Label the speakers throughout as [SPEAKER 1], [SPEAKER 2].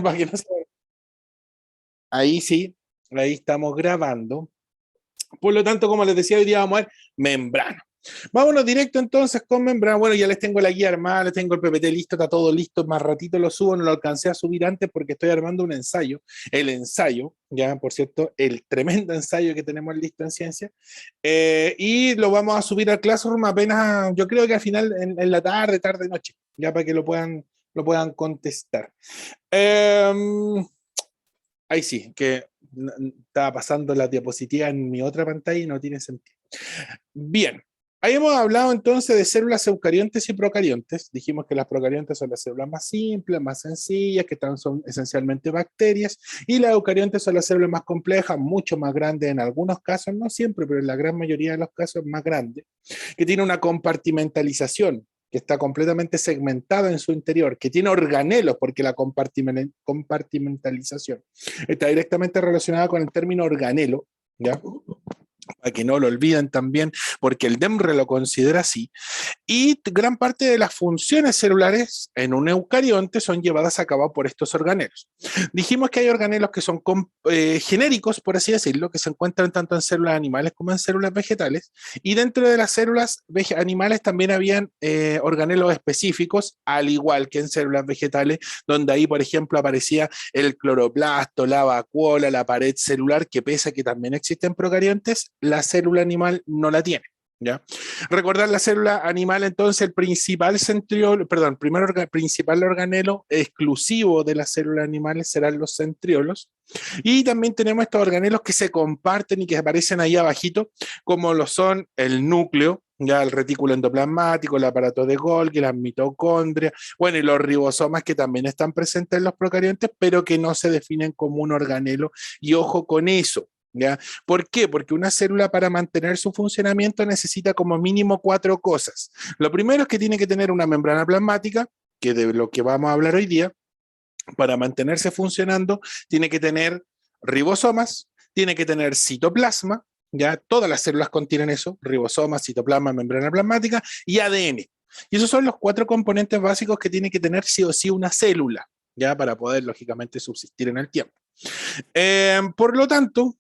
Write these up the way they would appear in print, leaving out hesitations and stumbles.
[SPEAKER 1] Para que no se- Ahí sí, ahí estamos grabando. Por lo tanto, como les decía, hoy día vamos a ver membrana. Vámonos directo entonces con membrana. Bueno, ya les tengo la guía armada, les tengo el PPT listo, está todo listo. Más ratito lo subo, no lo alcancé a subir antes porque estoy armando un ensayo. El ensayo, ya por cierto, el tremendo ensayo que tenemos listo en ciencia. Y lo vamos a subir al Classroom apenas, yo creo que al final en la tarde, noche, ya para que lo puedan contestar. Ahí sí, que estaba pasando la diapositiva en mi otra pantalla y no tiene sentido. Bien, ahí hemos hablado entonces de células eucariontes y procariontes. Dijimos que las procariontes son las células más simples, más sencillas, que son esencialmente bacterias, y las eucariontes son las células más complejas, mucho más grandes en algunos casos, no siempre, pero en la gran mayoría de los casos más grandes, que tiene una compartimentalización, que está completamente segmentada en su interior, que tiene organelos, porque la compartimentalización está directamente relacionada con el término organelo, ¿ya? Para que no lo olviden también, porque el DEMRE lo considera así, y gran parte de las funciones celulares en un eucarionte son llevadas a cabo por estos organelos. Dijimos que hay organelos que son genéricos, por así decirlo, que se encuentran tanto en células animales como en células vegetales, y dentro de las células animales también habían organelos específicos, al igual que en células vegetales, donde ahí, por ejemplo, aparecía el cloroplasto, la vacuola, la pared celular, que pese a que también existen procariontes, la célula animal no la tiene. ¿Ya? Recordar la célula animal, entonces, el principal centriolo, perdón, principal organelo exclusivo de las células animales serán los centriolos. Y también tenemos estos organelos que se comparten y que aparecen ahí abajito, como lo son el núcleo, ya el retículo endoplasmático, el aparato de Golgi, las mitocondrias, bueno, y los ribosomas que también están presentes en los procariontes, pero que no se definen como un organelo. Y ojo con eso. ¿Ya? ¿Por qué? Porque una célula para mantener su funcionamiento necesita como mínimo 4 cosas. Lo primero es que tiene que tener una membrana plasmática, que de lo que vamos a hablar hoy día, para mantenerse funcionando, tiene que tener ribosomas, tiene que tener citoplasma, ya todas las células contienen eso, ribosomas, citoplasma, membrana plasmática y ADN. Y esos son los 4 componentes básicos que tiene que tener sí o sí una célula, ya para poder lógicamente subsistir en el tiempo. Por lo tanto,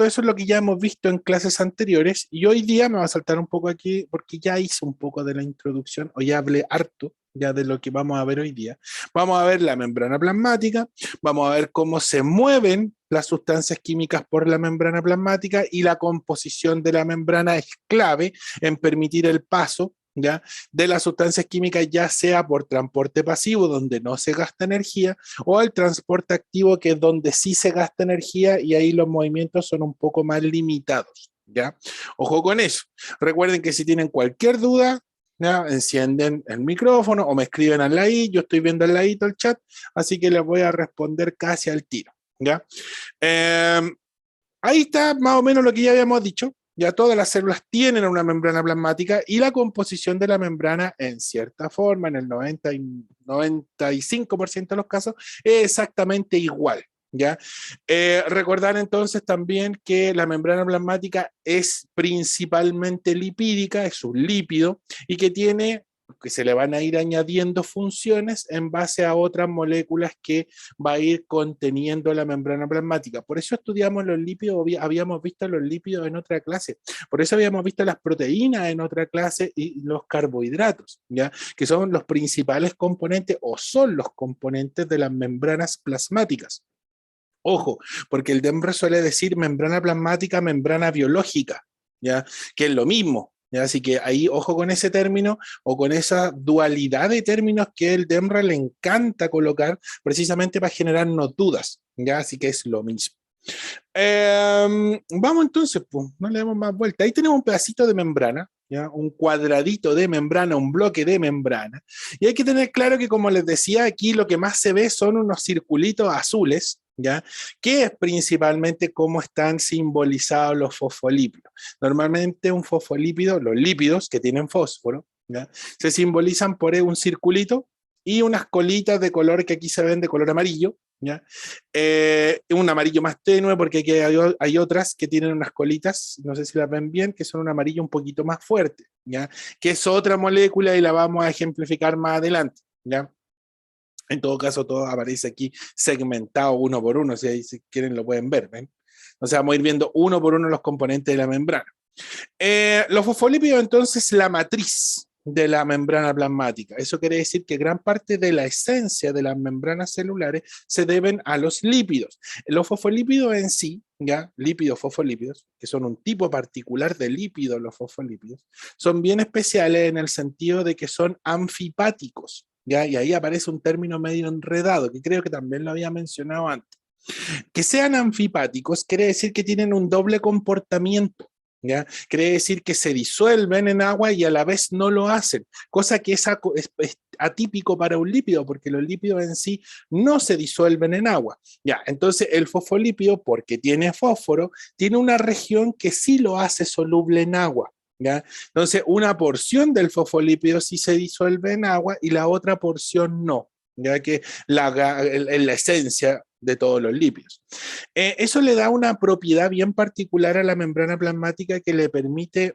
[SPEAKER 1] eso es lo que ya hemos visto en clases anteriores y hoy día me va a saltar un poco aquí porque ya hice un poco de la introducción o ya hablé harto ya de lo que vamos a ver hoy día. Vamos a ver la membrana plasmática, vamos a ver cómo se mueven las sustancias químicas por la membrana plasmática y la composición de la membrana es clave en permitir el paso, ¿ya?, de las sustancias químicas, ya sea por transporte pasivo, donde no se gasta energía, o el transporte activo, que es donde sí se gasta energía y ahí los movimientos son un poco más limitados, ¿ya? Ojo con eso. Recuerden que si tienen cualquier duda, ¿ya?, encienden el micrófono o me escriben al ladito, yo estoy viendo al ladito el chat, así que les voy a responder casi al tiro, ¿ya? Eh, Ahí está más o menos lo que ya habíamos dicho. Ya todas las células tienen una membrana plasmática y la composición de la membrana, en cierta forma, en el 95% de los casos, es exactamente igual. ¿Ya? Recordar entonces también que la membrana plasmática es principalmente lipídica, es un lípido, y que se le van a ir añadiendo funciones en base a otras moléculas que va a ir conteniendo la membrana plasmática. Por eso estudiamos los lípidos, habíamos visto los lípidos en otra clase, por eso habíamos visto las proteínas en otra clase y los carbohidratos, ¿ya?, que son los principales componentes o son los componentes de las membranas plasmáticas. Ojo, porque el DEMRE suele decir membrana plasmática, membrana biológica, ¿ya?, que es lo mismo. ¿Ya? Así que ahí, ojo con ese término o con esa dualidad de términos que el DEMRE le encanta colocar precisamente para generarnos dudas. ¿Ya? Así que es lo mismo. Vamos entonces, pues, no le damos más vuelta. Ahí tenemos un pedacito de membrana, ¿ya?, un cuadradito de membrana, un bloque de membrana. Y hay que tener claro que, como les decía, aquí lo que más se ve son unos circulitos azules, ¿ya?, que es principalmente cómo están simbolizados los fosfolípidos. Normalmente un fosfolípido, los lípidos que tienen fósforo, ¿ya?, se simbolizan por un circulito y unas colitas de color que aquí se ven de color amarillo, ¿ya? Un amarillo más tenue, porque aquí hay otras que tienen unas colitas, no sé si las ven bien, que son un amarillo un poquito más fuerte, ¿ya?, que es otra molécula y la vamos a ejemplificar más adelante, ¿ya? En todo caso, todo aparece aquí segmentado uno por uno, si ahí si quieren lo pueden ver, ¿ven? O sea, vamos a ir viendo uno por uno los componentes de la membrana. Los fosfolípidos, entonces, la matriz de la membrana plasmática. Eso quiere decir que gran parte de la esencia de las membranas celulares se deben a los lípidos. Los fosfolípidos en sí, ya, lípidos, fosfolípidos, que son un tipo particular de lípidos, los fosfolípidos, son bien especiales en el sentido de que son anfipáticos, ¿ya? Y ahí aparece un término medio enredado, que creo que también lo había mencionado antes. Que sean anfipáticos quiere decir que tienen un doble comportamiento. ¿Ya? Quiere decir que se disuelven en agua y a la vez no lo hacen, cosa que es atípico para un lípido, porque los lípidos en sí no se disuelven en agua. ¿Ya? Entonces el fosfolípido, porque tiene fósforo, tiene una región que sí lo hace soluble en agua. ¿Ya? Entonces una porción del fosfolípido sí se disuelve en agua y la otra porción no, ya que la esencia de todos los lípidos. Eso le da una propiedad bien particular a la membrana plasmática que le permite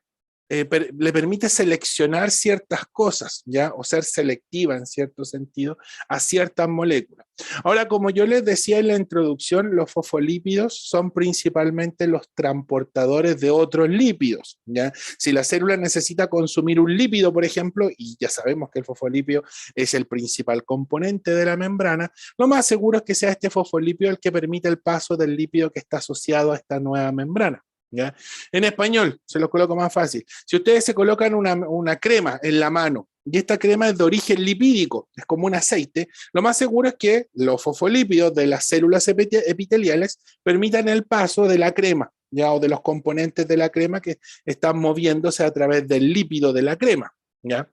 [SPEAKER 1] seleccionar ciertas cosas, ¿ya? O ser selectiva en cierto sentido a ciertas moléculas. Ahora, como yo les decía en la introducción, los fosfolípidos son principalmente los transportadores de otros lípidos, ¿ya? Si la célula necesita consumir un lípido, por ejemplo, y ya sabemos que el fosfolípido es el principal componente de la membrana, lo más seguro es que sea este fosfolípido el que permite el paso del lípido que está asociado a esta nueva membrana. ¿Ya? En español, se los coloco más fácil. Si ustedes se colocan una crema en la mano y esta crema es de origen lipídico, es como un aceite, lo más seguro es que los fosfolípidos de las células epiteliales permitan el paso de la crema, ¿ya? O de los componentes de la crema que están moviéndose a través del lípido de la crema, ¿ya?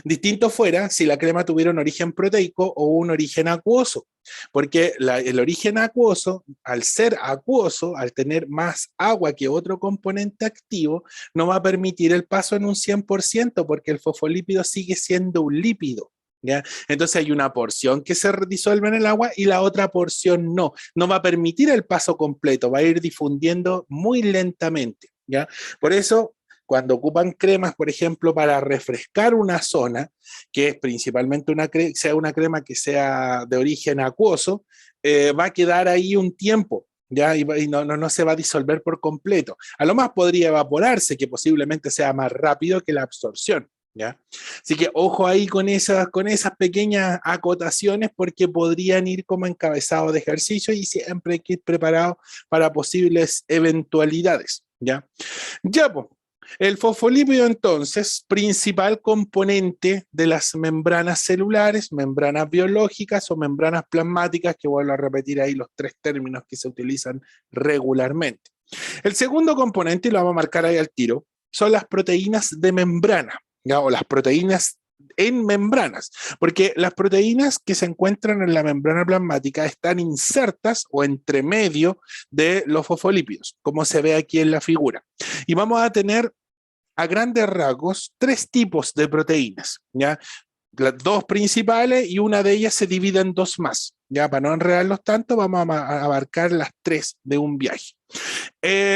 [SPEAKER 1] Distinto fuera si la crema tuviera un origen proteico o un origen acuoso, porque el origen acuoso, al ser acuoso, al tener más agua que otro componente activo, no va a permitir el paso en un 100% porque el fosfolípido sigue siendo un lípido. ¿Ya? Entonces hay una porción que se disuelve en el agua y la otra porción no. No va a permitir el paso completo, va a ir difundiendo muy lentamente. ¿Ya? Por eso cuando ocupan cremas, por ejemplo, para refrescar una zona, que es principalmente sea una crema que sea de origen acuoso, va a quedar ahí un tiempo. ¿Ya? Y no se va a disolver por completo. A lo más podría evaporarse, que posiblemente sea más rápido que la absorción. ¿Ya? Así que ojo ahí con esas pequeñas acotaciones porque podrían ir como encabezado de ejercicio y siempre hay que ir preparado para posibles eventualidades. ¿Ya? Ya, pues. El fosfolípido, entonces, principal componente de las membranas celulares, membranas biológicas o membranas plasmáticas, que vuelvo a repetir ahí los tres términos que se utilizan regularmente. El segundo componente, y lo vamos a marcar ahí al tiro, son las proteínas de membrana, ¿ya? O las proteínas en membranas, porque las proteínas que se encuentran en la membrana plasmática están insertas o entre medio de los fosfolípidos, como se ve aquí en la figura. Y vamos a tener a grandes rasgos tres tipos de proteínas, ¿ya? Las dos principales y una de ellas se divide en dos más. Ya, para no enredarlos tanto, vamos a abarcar las tres de un viaje.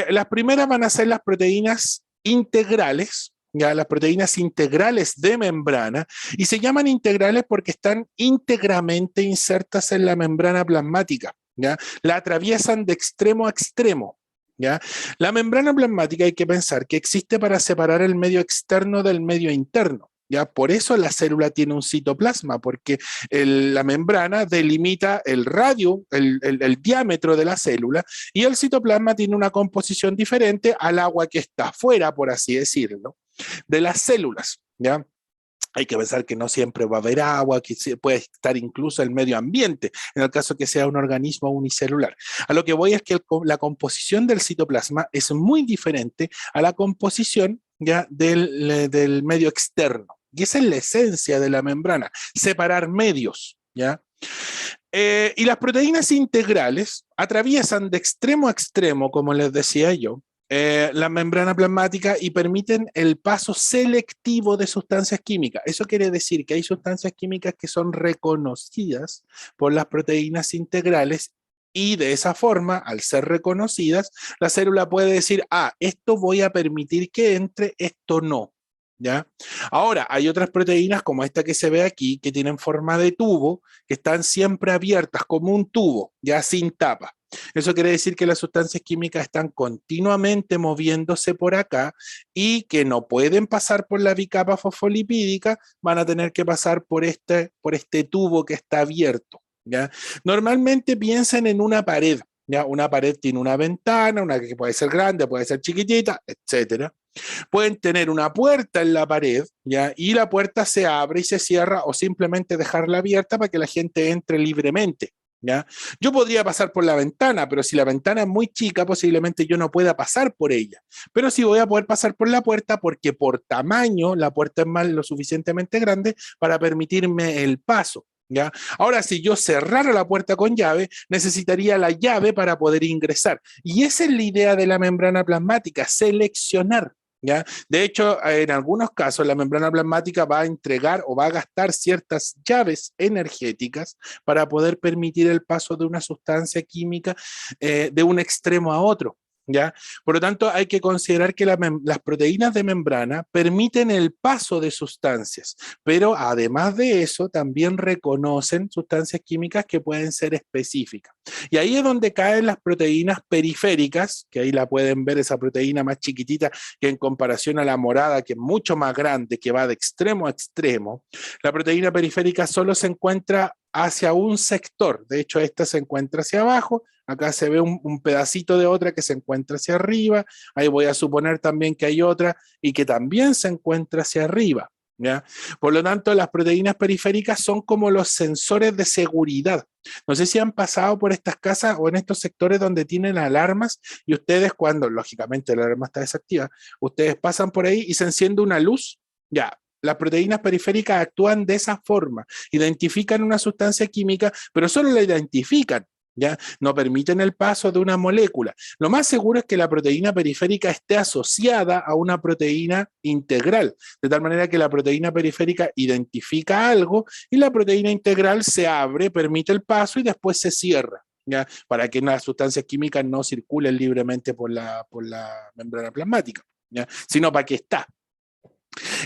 [SPEAKER 1] Las primeras van a ser las proteínas integrales, ya las proteínas integrales de membrana, y se llaman integrales porque están íntegramente insertas en la membrana plasmática, ¿ya? La atraviesan de extremo a extremo. ¿Ya? La membrana plasmática hay que pensar que existe para separar el medio externo del medio interno. ¿Ya? Por eso la célula tiene un citoplasma, porque la membrana delimita el radio, el diámetro de la célula, y el citoplasma tiene una composición diferente al agua que está afuera, por así decirlo, de las células. ¿Ya? Hay que pensar que no siempre va a haber agua, que puede estar incluso el medio ambiente, en el caso que sea un organismo unicelular. A lo que voy es que la composición del citoplasma es muy diferente a la composición ya del medio externo. Y esa es la esencia de la membrana, separar medios, ¿ya? Y las proteínas integrales atraviesan de extremo a extremo, como les decía yo, la membrana plasmática y permiten el paso selectivo de sustancias químicas. Eso quiere decir que hay sustancias químicas que son reconocidas por las proteínas integrales y de esa forma, al ser reconocidas, la célula puede decir, esto voy a permitir que entre, esto no. ¿ya? Ahora, hay otras proteínas como esta que se ve aquí, que tienen forma de tubo, que están siempre abiertas como un tubo, ya sin tapa. Eso quiere decir que las sustancias químicas están continuamente moviéndose por acá y que no pueden pasar por la bicapa fosfolipídica, van a tener que pasar por este tubo que está abierto, ¿ya? Normalmente piensen en una pared, ¿ya? Una pared tiene una ventana, una que puede ser grande, puede ser chiquitita, etcétera. Pueden tener una puerta en la pared, ¿ya? Y la puerta se abre y se cierra o simplemente dejarla abierta para que la gente entre libremente, ¿ya? Yo podría pasar por la ventana, pero si la ventana es muy chica, posiblemente yo no pueda pasar por ella. Pero sí voy a poder pasar por la puerta porque por tamaño la puerta es más lo suficientemente grande para permitirme el paso, ¿ya? Ahora, si yo cerrara la puerta con llave, necesitaría la llave para poder ingresar. Y esa es la idea de la membrana plasmática, seleccionar, ¿ya? De hecho, en algunos casos la membrana plasmática va a entregar o va a gastar ciertas llaves energéticas para poder permitir el paso de una sustancia química de un extremo a otro, ¿ya? Por lo tanto, hay que considerar que las proteínas de membrana permiten el paso de sustancias, pero además de eso, también reconocen sustancias químicas que pueden ser específicas. Y ahí es donde caen las proteínas periféricas, que ahí la pueden ver, esa proteína más chiquitita que en comparación a la morada, que es mucho más grande, que va de extremo a extremo. La proteína periférica solo se encuentra hacia un sector, de hecho esta se encuentra hacia abajo, acá se ve un pedacito de otra que se encuentra hacia arriba, ahí voy a suponer también que hay otra y que también se encuentra hacia arriba, ¿ya? Por lo tanto, las proteínas periféricas son como los sensores de seguridad. No sé si han pasado por estas casas o en estos sectores donde tienen alarmas y ustedes cuando, lógicamente, la alarma está desactiva, ustedes pasan por ahí y se enciende una luz, ya. Las proteínas periféricas actúan de esa forma, identifican una sustancia química, pero solo la identifican, ¿ya? No permiten el paso de una molécula. Lo más seguro es que la proteína periférica esté asociada a una proteína integral, de tal manera que la proteína periférica identifica algo y la proteína integral se abre, permite el paso y después se cierra, ¿ya? Para que las sustancias químicas no circulen libremente por la membrana plasmática, ¿ya? Sino para que está.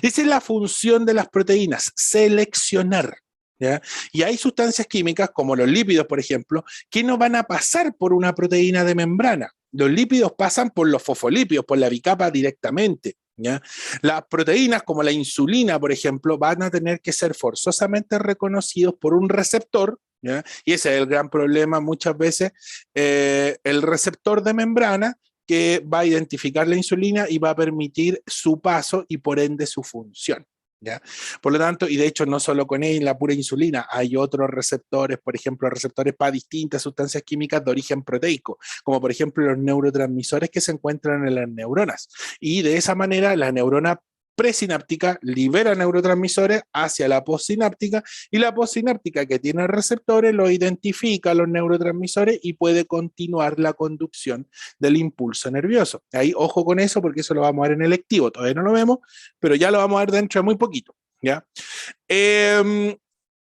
[SPEAKER 1] Esa es la función de las proteínas, seleccionar, ¿ya? Y hay sustancias químicas, como los lípidos, por ejemplo, que no van a pasar por una proteína de membrana. Los lípidos pasan por los fosfolípidos, por la bicapa directamente, ¿ya? Las proteínas, como la insulina, por ejemplo, van a tener que ser forzosamente reconocidos por un receptor, ¿ya? Y ese es el gran problema muchas veces, el receptor de membrana que va a identificar la insulina y va a permitir su paso y por ende su función, ¿ya? Por lo tanto, y de hecho no solo con ella, la pura insulina, hay otros receptores, por ejemplo, receptores para distintas sustancias químicas de origen proteico, como por ejemplo los neurotransmisores que se encuentran en las neuronas. Y de esa manera la neurona presináptica libera neurotransmisores hacia la postsináptica y la postsináptica que tiene receptores lo identifica los neurotransmisores y puede continuar la conducción del impulso nervioso. Ahí ojo con eso porque eso lo vamos a ver en el electivo, todavía no lo vemos, pero ya lo vamos a ver dentro de muy poquito, ¿ya?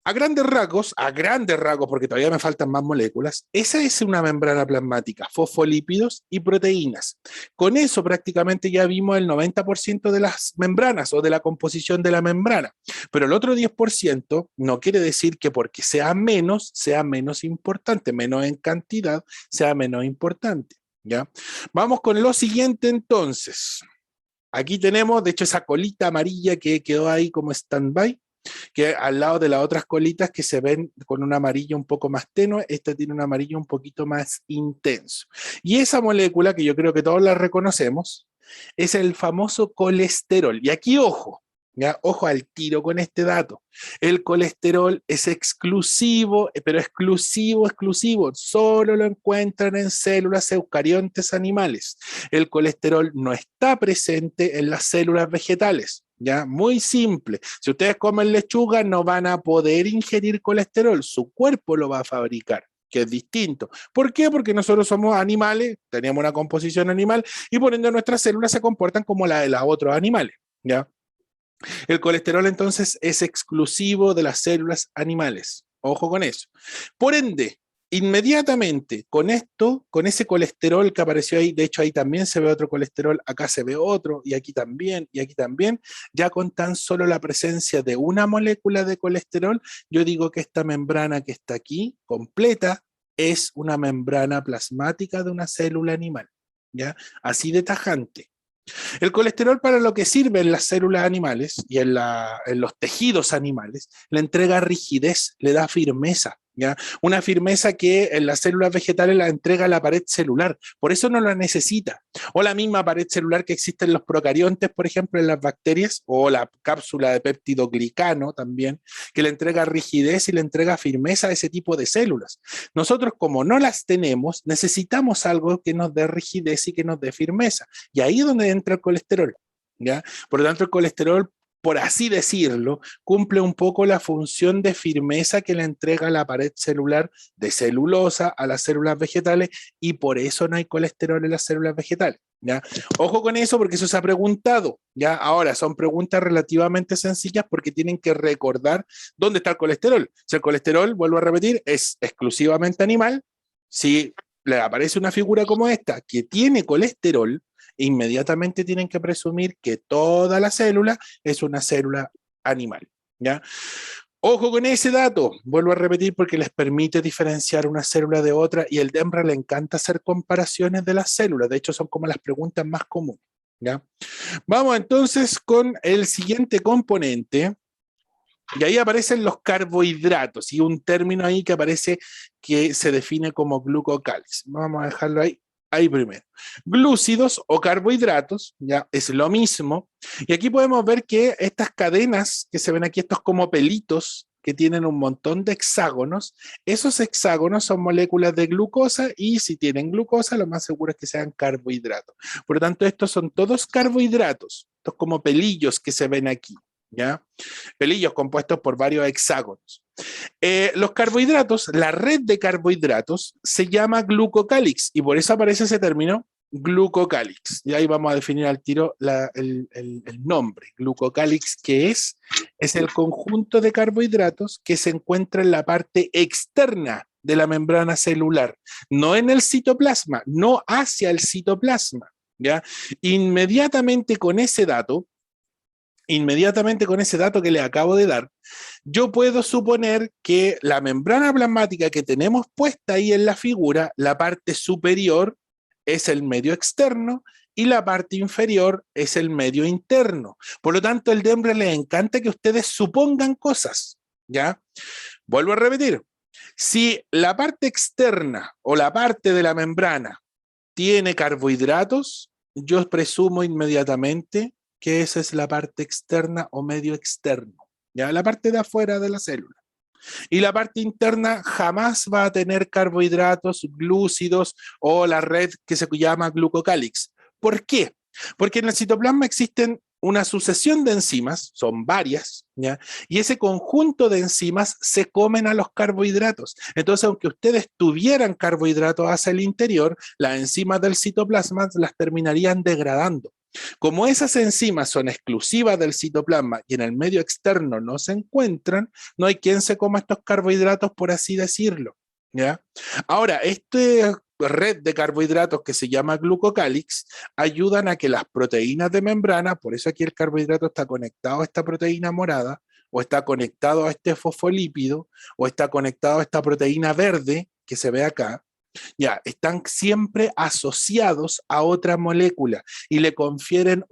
[SPEAKER 1] A grandes rasgos, porque todavía me faltan más moléculas, esa es una membrana plasmática, fosfolípidos y proteínas. Con eso prácticamente ya vimos el 90% de las membranas o de la composición de la membrana, pero el otro 10% no quiere decir que porque sea menos importante, menos en cantidad, sea menos importante, ¿ya? Vamos con lo siguiente entonces. Aquí tenemos, de hecho, esa colita amarilla que quedó ahí como stand-by, que al lado de las otras colitas que se ven con un amarillo un poco más tenue, esta tiene un amarillo un poquito más intenso. Y esa molécula, que yo creo que todos la reconocemos, es el famoso colesterol. Y aquí ojo, ¿ya? Ojo al tiro con este dato. El colesterol es exclusivo, pero exclusivo, solo lo encuentran en células eucariontes animales. El colesterol no está presente en las células vegetales. ¿Ya? Muy simple. Si ustedes comen lechuga, no van a poder ingerir colesterol, su cuerpo lo va a fabricar, que es distinto. ¿Por qué? Porque nosotros somos animales, tenemos una composición animal y por ende nuestras células se comportan como la de los otros animales, ¿ya? El colesterol entonces es exclusivo de las células animales. Ojo con eso. Por ende, Inmediatamente con esto, con ese colesterol que apareció ahí, de hecho ahí también se ve otro colesterol, acá se ve otro, y aquí también, ya con tan solo la presencia de una molécula de colesterol, yo digo que esta membrana que está aquí, completa, es una membrana plasmática de una célula animal, ¿ya? Así de tajante. El colesterol para lo que sirve en las células animales y en los tejidos animales, le entrega rigidez, le da firmeza, ¿ya? Una firmeza que en las células vegetales la entrega la pared celular, por eso no la necesita. O la misma pared celular que existe en los procariontes, por ejemplo, en las bacterias, o la cápsula de péptidoglicano también, que le entrega rigidez y le entrega firmeza a ese tipo de células. Nosotros, como no las tenemos, necesitamos algo que nos dé rigidez y que nos dé firmeza. Y ahí es donde entra el colesterol, ¿ya? Por lo tanto, el colesterol, por así decirlo, cumple un poco la función de firmeza que le entrega la pared celular de celulosa a las células vegetales y por eso no hay colesterol en las células vegetales, ¿ya? Ojo con eso porque eso se ha preguntado, ¿ya? Ahora, son preguntas relativamente sencillas porque tienen que recordar dónde está el colesterol. Si el colesterol, vuelvo a repetir, es exclusivamente animal, si le aparece una figura como esta que tiene colesterol, inmediatamente tienen que presumir que toda la célula es una célula animal, ¿ya? Ojo con ese dato, vuelvo a repetir porque les permite diferenciar una célula de otra y el DEMRA le encanta hacer comparaciones de las células, de hecho son como las preguntas más comunes, ¿ya? Vamos entonces con el siguiente componente, y ahí aparecen los carbohidratos, y un término ahí que aparece que se define como glucocáliz. Vamos a dejarlo ahí primero. Glúcidos o carbohidratos, ya es lo mismo. Y aquí podemos ver que estas cadenas que se ven aquí, estos como pelitos que tienen un montón de hexágonos, esos hexágonos son moléculas de glucosa y si tienen glucosa, lo más seguro es que sean carbohidratos. Por lo tanto, estos son todos carbohidratos, estos como pelillos que se ven aquí, ¿ya? Pelillos compuestos por varios hexágonos. Los carbohidratos, la red de carbohidratos se llama glucocálix y por eso aparece ese término glucocálix. Y ahí vamos a definir al tiro el nombre. Glucocálix, ¿qué es? Es el conjunto de carbohidratos que se encuentra en la parte externa de la membrana celular, no en el citoplasma, no hacia el citoplasma, ¿ya? Inmediatamente con ese dato que le acabo de dar, yo puedo suponer que la membrana plasmática que tenemos puesta ahí en la figura, la parte superior es el medio externo y la parte inferior es el medio interno. Por lo tanto, al DEMRE le encanta que ustedes supongan cosas, ¿ya? Vuelvo a repetir, si la parte externa o la parte de la membrana tiene carbohidratos, yo presumo inmediatamente que esa es la parte externa o medio externo, ya la parte de afuera de la célula. Y la parte interna jamás va a tener carbohidratos, glúcidos o la red que se llama glucocálix. ¿Por qué? Porque en el citoplasma existen una sucesión de enzimas, son varias, ¿ya? Y ese conjunto de enzimas se comen a los carbohidratos. Entonces, aunque ustedes tuvieran carbohidratos hacia el interior, las enzimas del citoplasma las terminarían degradando. Como esas enzimas son exclusivas del citoplasma y en el medio externo no se encuentran, no hay quien se coma estos carbohidratos, por así decirlo, ¿ya? Ahora, esta red de carbohidratos que se llama glucocálix ayudan a que las proteínas de membrana, por eso aquí el carbohidrato está conectado a esta proteína morada, o está conectado a este fosfolípido, o está conectado a esta proteína verde que se ve acá, ya, están siempre asociados a otra molécula y le confieren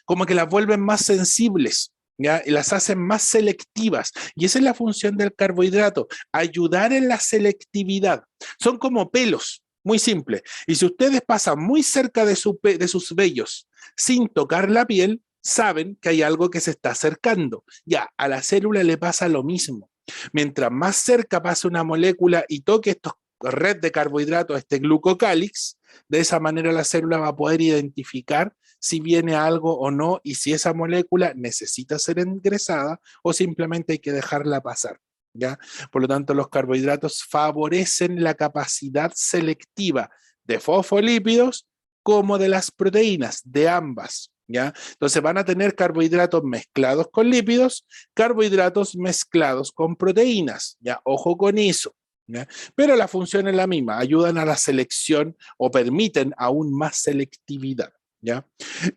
[SPEAKER 1] como que las vuelven más sensibles, ¿ya? Y las hacen más selectivas. Y esa es la función del carbohidrato, ayudar en la selectividad. Son como pelos, muy simple. Y si ustedes pasan muy cerca de sus vellos sin tocar la piel, saben que hay algo que se está acercando. Ya, a la célula le pasa lo mismo. Mientras más cerca pase una molécula y toque estos red de carbohidratos, este glucocálix, de esa manera la célula va a poder identificar si viene algo o no y si esa molécula necesita ser ingresada o simplemente hay que dejarla pasar, ¿ya? Por lo tanto, los carbohidratos favorecen la capacidad selectiva de fosfolípidos como de las proteínas, de ambas, ¿ya? Entonces van a tener carbohidratos mezclados con lípidos, carbohidratos mezclados con proteínas, ¿ya? Ojo con eso. ¿ya? Pero la función es la misma, ayudan a la selección o permiten aún más selectividad, ¿ya?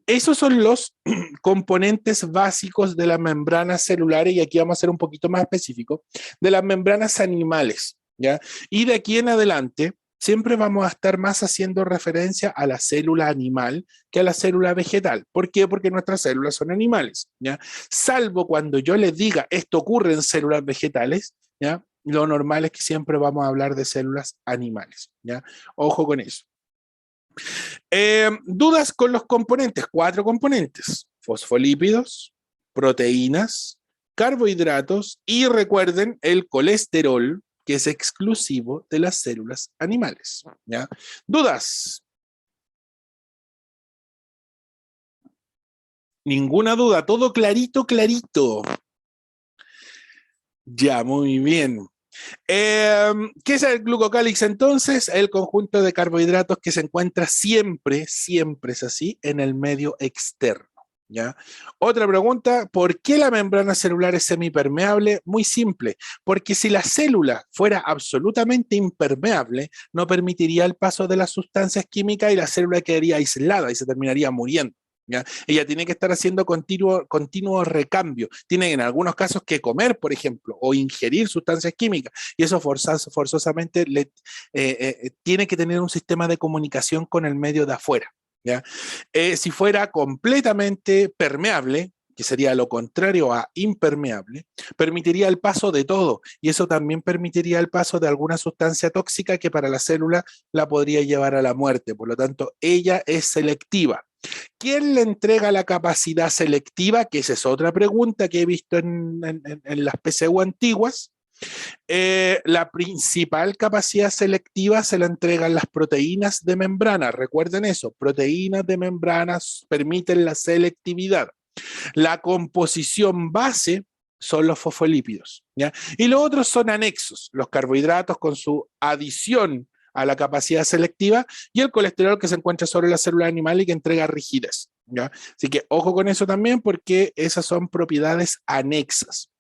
[SPEAKER 1] Esos son los componentes básicos de las membranas celulares, y aquí vamos a ser un poquito más específicos, de las membranas animales, ¿ya? Y de aquí en adelante, siempre vamos a estar más haciendo referencia a la célula animal que a la célula vegetal. ¿Por qué? Porque nuestras células son animales, ¿ya? Salvo cuando yo les diga esto ocurre en células vegetales, ¿ya? Lo normal es que siempre vamos a hablar de células animales, ¿ya? Ojo con eso. Dudas con los componentes, 4 componentes: fosfolípidos, proteínas, carbohidratos y recuerden el colesterol, que es exclusivo de las células animales, ¿ya? ¿Dudas? Ninguna duda, todo clarito, clarito. Ya, muy bien. ¿Qué es el glucocálix entonces? El conjunto de carbohidratos que se encuentra siempre, siempre es así, en el medio externo, ¿ya? Otra pregunta: ¿por qué la membrana celular es semipermeable? Muy simple, porque si la célula fuera absolutamente impermeable, no permitiría el paso de las sustancias químicas y la célula quedaría aislada y se terminaría muriendo, ¿ya? Ella tiene que estar haciendo continuo recambio, tiene en algunos casos que comer, por ejemplo, o ingerir sustancias químicas, y eso forzosamente tiene que tener un sistema de comunicación con el medio de afuera, ¿ya? Si fuera completamente permeable, que sería lo contrario a impermeable, permitiría el paso de todo, y eso también permitiría el paso de alguna sustancia tóxica que para la célula la podría llevar a la muerte. Por lo tanto, ella es selectiva. ¿Quién le entrega la capacidad selectiva? Que esa es otra pregunta que he visto en las PCU antiguas. La principal capacidad selectiva se la entregan las proteínas de membrana. Recuerden eso, proteínas de membranas permiten la selectividad. La composición base son los fosfolípidos, ¿ya? Y los otros son anexos, los carbohidratos con su adición a la capacidad selectiva, y el colesterol que se encuentra sobre la célula animal y que entrega rigidez, ¿ya? Así que ojo con eso también, porque esas son propiedades anexas.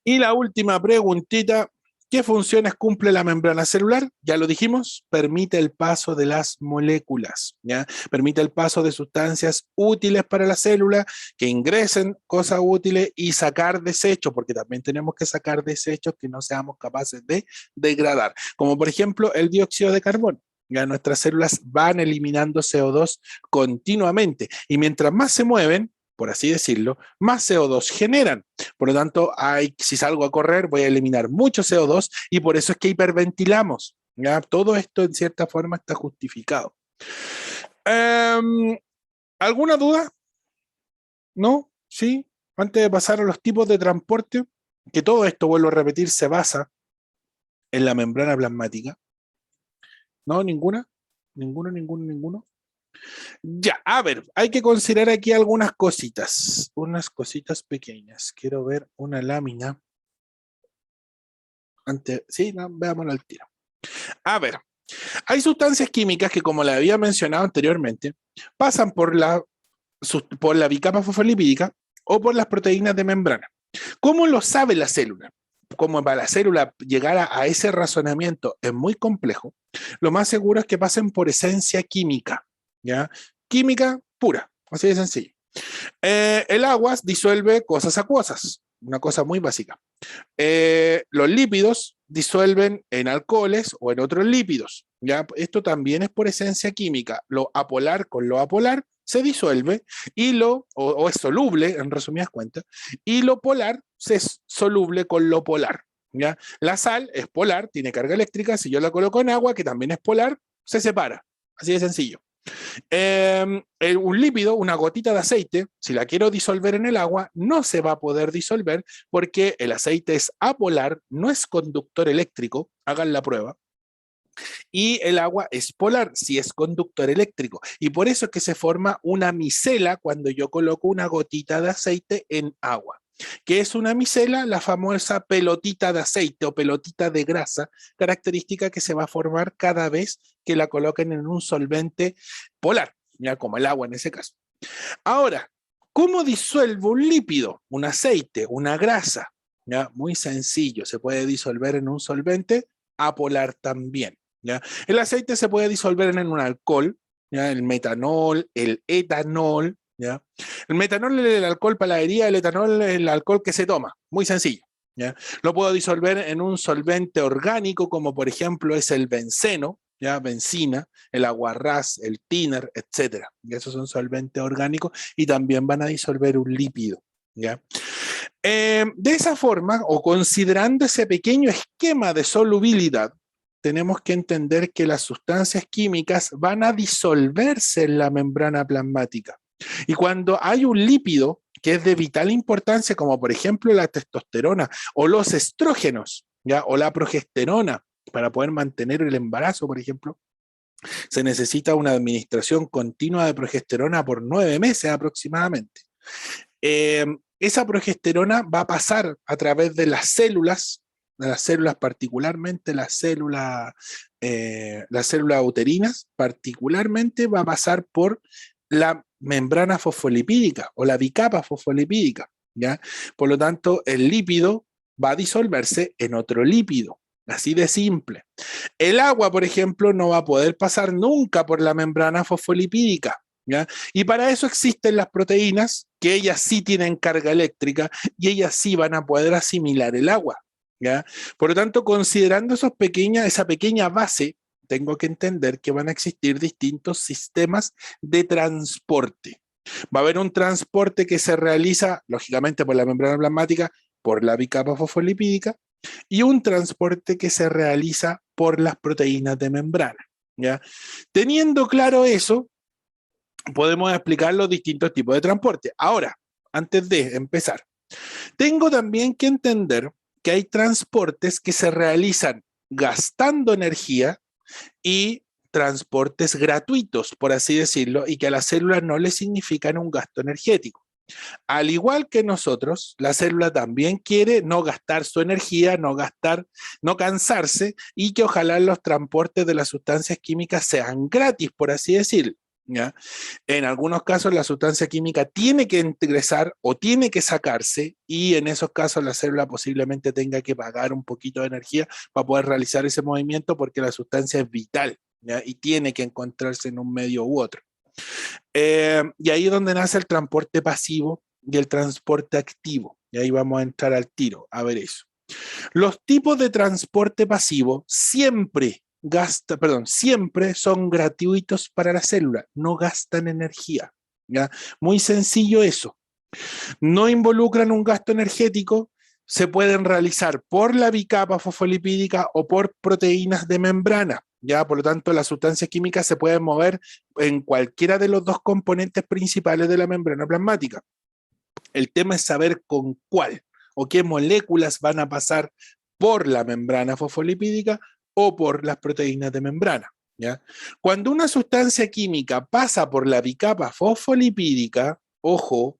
[SPEAKER 1] Y la última preguntita: ¿qué funciones cumple la membrana celular? Ya lo dijimos, permite el paso de las moléculas, ¿ya? Permite el paso de sustancias útiles para la célula, que ingresen cosas útiles, y sacar desechos, porque también tenemos que sacar desechos que no seamos capaces de degradar, como por ejemplo el dióxido de carbono. Ya nuestras células van eliminando CO2 continuamente, y mientras más se mueven, por así decirlo, más CO2 generan. Por lo tanto, si salgo a correr, voy a eliminar mucho CO2, y por eso es que hiperventilamos, ¿ya? Todo esto en cierta forma está justificado. ¿Alguna duda? ¿No? ¿Sí? Antes de pasar a los tipos de transporte, que todo esto, vuelvo a repetir, se basa en la membrana plasmática. ¿No? ¿Ninguna? ¿Ninguno? Ya, a ver, hay que considerar aquí algunas cositas, unas cositas pequeñas. Quiero ver una lámina. Sí, no, veámoslo al tiro. A ver, hay sustancias químicas que, como le había mencionado anteriormente, pasan por la bicapa fosfolipídica o por las proteínas de membrana. ¿Cómo lo sabe la célula? Como para la célula llegar a ese razonamiento es muy complejo, lo más seguro es que pasen por esencia química, ¿ya? Química pura, así de sencillo. El agua disuelve cosas acuosas, una cosa muy básica. Los lípidos disuelven en alcoholes o en otros lípidos, ¿ya? Esto también es por esencia química. Lo apolar con lo apolar se disuelve, o es soluble, en resumidas cuentas, y lo polar se es soluble con lo polar, ¿ya? La sal es polar, tiene carga eléctrica. Si yo la coloco en agua, que también es polar, se separa. Así de sencillo. Un lípido, una gotita de aceite, si la quiero disolver en el agua, no se va a poder disolver, porque el aceite es apolar, no es conductor eléctrico, hagan la prueba. Y el agua es polar, si es conductor eléctrico. Y por eso es que se forma una micela cuando yo coloco una gotita de aceite en agua. ¿Qué es una micela? La famosa pelotita de aceite o pelotita de grasa, característica que se va a formar cada vez que la coloquen en un solvente polar, ya como el agua en ese caso. Ahora, ¿cómo disuelvo un lípido, un aceite, una grasa? ¿ya? Muy sencillo, se puede disolver en un solvente apolar también, ¿ya? El aceite se puede disolver en un alcohol, ¿ya? El metanol, el etanol, ¿ya? El metanol es el alcohol para la herida, el etanol es el alcohol que se toma, muy sencillo, ¿ya? Lo puedo disolver en un solvente orgánico, como por ejemplo es el benceno, ¿ya? Benzina, el aguarrás, el thinner, etcétera. Y esos son solventes orgánicos y también van a disolver un lípido, ¿ya? De esa forma, o considerando ese pequeño esquema de solubilidad, tenemos que entender que las sustancias químicas van a disolverse en la membrana plasmática. Y cuando hay un lípido que es de vital importancia, como por ejemplo la testosterona o los estrógenos, ¿ya? O la progesterona, para poder mantener el embarazo, por ejemplo, se necesita una administración continua de progesterona por 9 meses aproximadamente. Eh, Esa progesterona va a pasar a través de las células particularmente las células uterinas, particularmente va a pasar por la membrana fosfolipídica o la bicapa fosfolipídica, ¿ya? Por lo tanto, el lípido va a disolverse en otro lípido, así de simple. El agua, por ejemplo, no va a poder pasar nunca por la membrana fosfolipídica, ¿ya? Y para eso existen las proteínas, que ellas sí tienen carga eléctrica y ellas sí van a poder asimilar el agua, ¿ya? Por lo tanto, considerando esa pequeña base, tengo que entender que van a existir distintos sistemas de transporte. Va a haber un transporte que se realiza, lógicamente, por la membrana plasmática, por la bicapa fosfolipídica, y un transporte que se realiza por las proteínas de membrana, ¿ya? Teniendo claro eso, podemos explicar los distintos tipos de transporte. Ahora, antes de empezar, tengo también que entender que hay transportes que se realizan gastando energía y transportes gratuitos, por así decirlo, y que a las células no les significan un gasto energético. Al igual que nosotros, la célula también quiere no gastar su energía, no cansarse, y que ojalá los transportes de las sustancias químicas sean gratis, por así decirlo, ¿ya? En algunos casos la sustancia química tiene que ingresar o tiene que sacarse, y en esos casos la célula posiblemente tenga que pagar un poquito de energía para poder realizar ese movimiento, porque la sustancia es vital, ¿ya? Y tiene que encontrarse en un medio u otro. Y ahí es donde nace el transporte pasivo y el transporte activo. Y ahí vamos a entrar al tiro a ver eso. Los tipos de transporte pasivo siempre son gratuitos para la célula, no gastan energía, ¿ya? Muy sencillo eso. No involucran un gasto energético, se pueden realizar por la bicapa fosfolipídica o por proteínas de membrana. Ya, por lo tanto, las sustancias químicas se pueden mover en cualquiera de los dos componentes principales de la membrana plasmática. El tema es saber con cuál o qué moléculas van a pasar por la membrana fosfolipídica o por las proteínas de membrana, ¿ya? Cuando una sustancia química pasa por la bicapa fosfolipídica, ojo,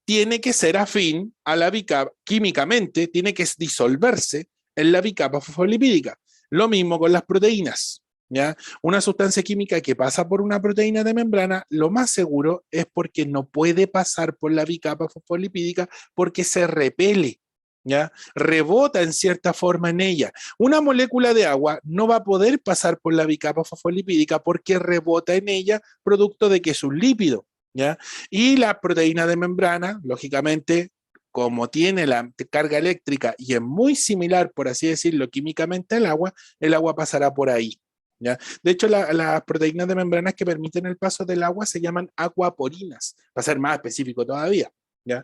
[SPEAKER 1] tiene que ser afín a la bicapa, químicamente tiene que disolverse en la bicapa fosfolipídica. Lo mismo con las proteínas, ¿ya? Una sustancia química que pasa por una proteína de membrana, lo más seguro es porque no puede pasar por la bicapa fosfolipídica, porque se repele, ¿ya? Rebota en cierta forma en ella. Una molécula de agua no va a poder pasar por la bicapa fosfolipídica porque rebota en ella, producto de que es un lípido, ¿ya? Y la proteína de membrana, lógicamente, como tiene la carga eléctrica y es muy similar, por así decirlo, químicamente al agua, el agua pasará por ahí, ¿ya? De hecho, las proteínas de membranas que permiten el paso del agua se llaman aquaporinas, para ser más específico todavía, ¿ya?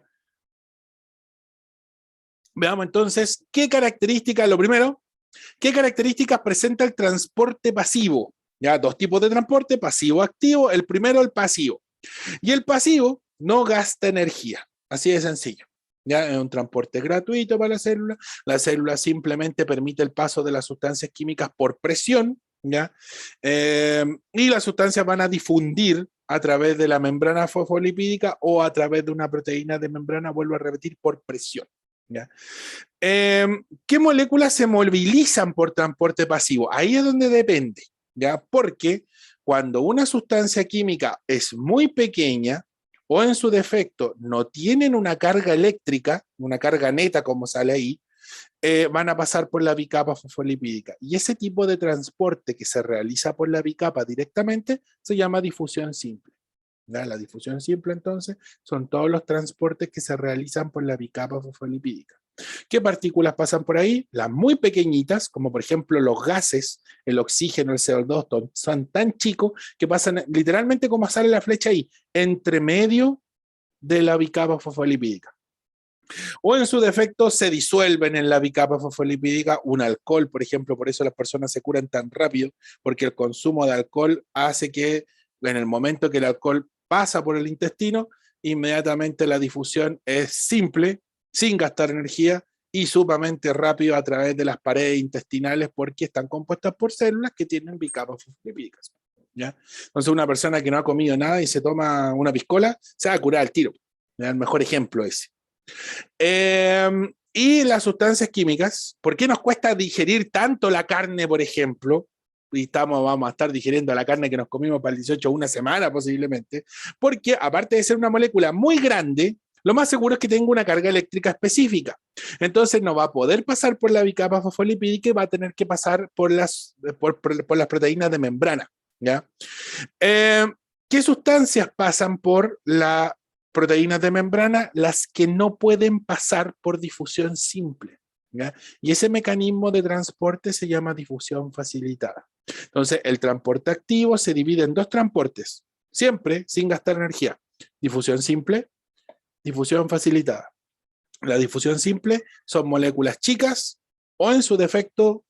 [SPEAKER 1] Veamos entonces, lo primero, ¿qué características presenta el transporte pasivo? Ya, dos tipos de transporte, pasivo-activo. El primero, el pasivo. Y el pasivo no gasta energía, así de sencillo. Ya es un transporte gratuito para la célula simplemente permite el paso de las sustancias químicas por presión, ¿ya? Y las sustancias van a difundir a través de la membrana fosfolipídica o a través de una proteína de membrana, vuelvo a repetir, por presión, ¿ya? ¿Qué moléculas se movilizan por transporte pasivo? Ahí es donde depende, ¿ya? Porque cuando una sustancia química es muy pequeña o en su defecto no tienen una carga eléctrica, una carga neta como sale ahí, van a pasar por la bicapa fosfolipídica. Y ese tipo de transporte que se realiza por la bicapa directamente se llama difusión simple. ¿Ya? La difusión simple, entonces, son todos los transportes que se realizan por la bicapa fosfolipídica. ¿Qué partículas pasan por ahí? Las muy pequeñitas, como por ejemplo los gases, el oxígeno, el CO2, son tan chicos que pasan literalmente como sale la flecha ahí, entre medio de la bicapa fosfolipídica. O en su defecto se disuelven en la bicapa fosfolipídica un alcohol, por ejemplo, por eso las personas se curan tan rápido, porque el consumo de alcohol hace que en el momento que el alcohol pasa por el intestino, inmediatamente la difusión es simple, sin gastar energía y sumamente rápido a través de las paredes intestinales porque están compuestas por células que tienen bicapas fosfolipídicas. ¿Ya? Entonces una persona que no ha comido nada y se toma una piscola, se va a curar al tiro. ¿Ya? El mejor ejemplo ese. Y las sustancias químicas, ¿por qué nos cuesta digerir tanto la carne, por ejemplo? Y vamos a estar digiriendo la carne que nos comimos para el 18 una semana posiblemente, porque aparte de ser una molécula muy grande, lo más seguro es que tenga una carga eléctrica específica. Entonces no va a poder pasar por la bicapa fosfolipídica y va a tener que pasar por las proteínas de membrana. ¿Ya? ¿Qué sustancias pasan por las proteínas de membrana? Las que no pueden pasar por difusión simple. ¿Ya? Y ese mecanismo de transporte se llama difusión facilitada. Entonces, el transporte activo se divide en dos transportes, siempre sin gastar energía. Difusión simple, difusión facilitada. La difusión simple son moléculas chicas o en su defecto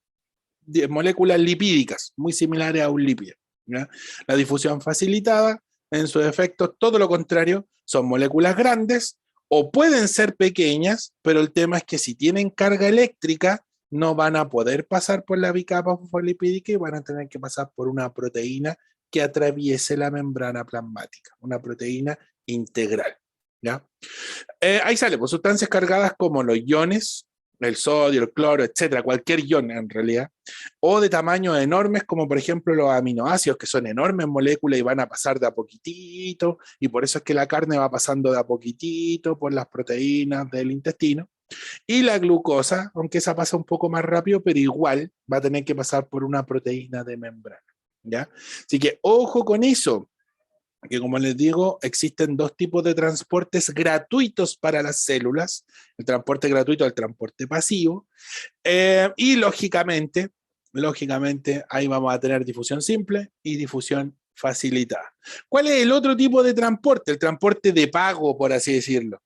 [SPEAKER 1] moléculas lipídicas, muy similares a un lípido. ¿Ya? La difusión facilitada, en su defecto, todo lo contrario, son moléculas grandes o pueden ser pequeñas, pero el tema es que si tienen carga eléctrica, no van a poder pasar por la bicapa fosfolipídica y van a tener que pasar por una proteína que atraviese la membrana plasmática, una proteína integral. ¿Ya? Ahí sale, pues, sustancias cargadas como los iones, el sodio, el cloro, etcétera, cualquier ion en realidad, o de tamaños enormes como por ejemplo los aminoácidos, que son enormes moléculas y van a pasar de a poquitito, y por eso es que la carne va pasando de a poquitito por las proteínas del intestino, y la glucosa, aunque esa pasa un poco más rápido, pero igual va a tener que pasar por una proteína de membrana, ¿ya? Así que ojo con eso, que como les digo, existen dos tipos de transportes gratuitos para las células, el transporte gratuito, el transporte pasivo, y lógicamente, ahí vamos a tener difusión simple y difusión facilitada. ¿Cuál es el otro tipo de transporte? El transporte de pago, por así decirlo.